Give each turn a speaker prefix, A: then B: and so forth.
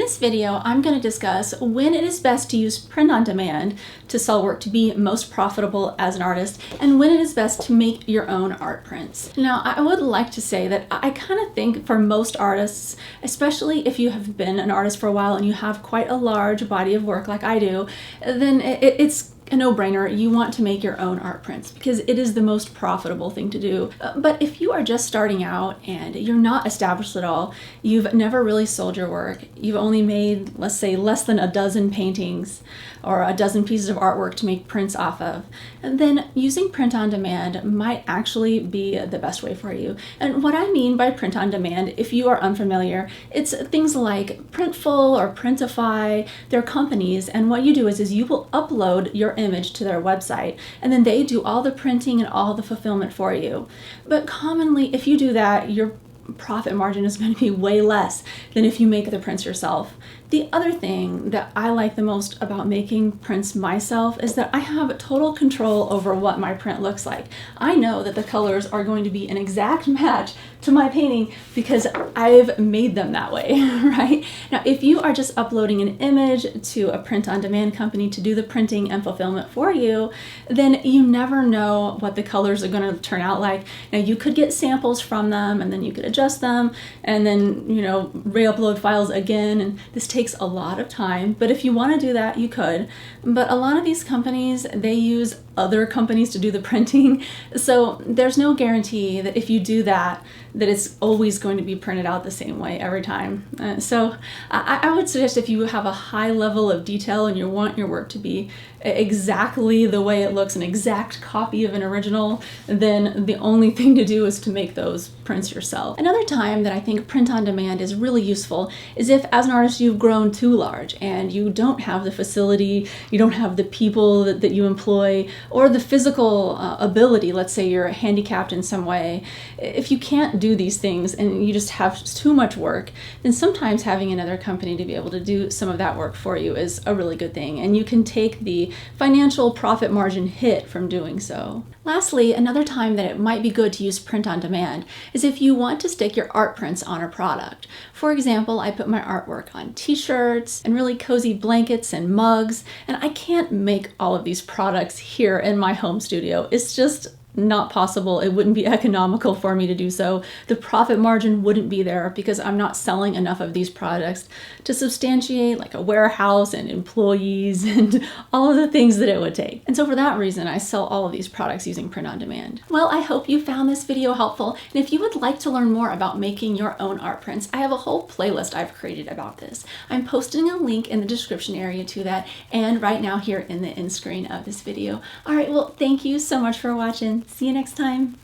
A: this video, I'm going to discuss when it is best to use print on demand to sell work to be most profitable as an artist, and when it is best to make your own art prints. Now, I would like to say that I kind of think for most artists, especially if you have been an artist for a while and you have quite a large body of work like I do, then it's a no-brainer. You want to make your own art prints because it is the most profitable thing to do. But if you are just starting out and you're not established at all, you've never really sold your work, you've only made, let's say, less than a dozen paintings or a dozen pieces of artwork to make prints off of, and then using print on demand might actually be the best way for you. And what I mean by print on demand, if you are unfamiliar, it's things like Printful or Printify. They're companies, and what you do is you will upload your image to their website, and then they do all the printing and all the fulfillment for you. But commonly, if you do that, your profit margin is going to be way less than if you make the prints yourself. The other thing that I like the most about making prints myself is that I have total control over what my print looks like. I know that the colors are going to be an exact match to my painting because I've made them that way, right? Now, if you are just uploading an image to a print-on-demand company to do the printing and fulfillment for you, then you never know what the colors are going to turn out like. Now, you could get samples from them, and then you could adjust them, and then, re-upload files again, and this takes a lot of time. But if you want to do that, you could. But a lot of these companies, they use other companies to do the printing, so there's no guarantee that if you do that it's always going to be printed out the same way every time. So I would suggest if you have a high level of detail and you want your work to be exactly the way it looks, an exact copy of an original, then the only thing to do is to make those prints yourself. Another time that I think print on demand is really useful is if, as an artist, you've grown too large and you don't have the facility, you don't have the people that you employ, or the physical ability. Let's say you're handicapped in some way. If you can't do these things and you just have too much work, then sometimes having another company to be able to do some of that work for you is a really good thing, and you can take the financial profit margin hit from doing so. Lastly, another time that it might be good to use print on demand is if you want to stick your art prints on a product. For example, I put my artwork on t-shirts and really cozy blankets and mugs, and I can't make all of these products here in my home studio. It's just not possible. It wouldn't be economical for me to do so. The profit margin wouldn't be there because I'm not selling enough of these products to substantiate like a warehouse and employees and all of the things that it would take. And so for that reason, I sell all of these products using print on demand. Well, I hope you found this video helpful. And if you would like to learn more about making your own art prints, I have a whole playlist I've created about this. I'm posting a link in the description area to that and right now here in the end screen of this video. All right, well, thank you so much for watching. See you next time.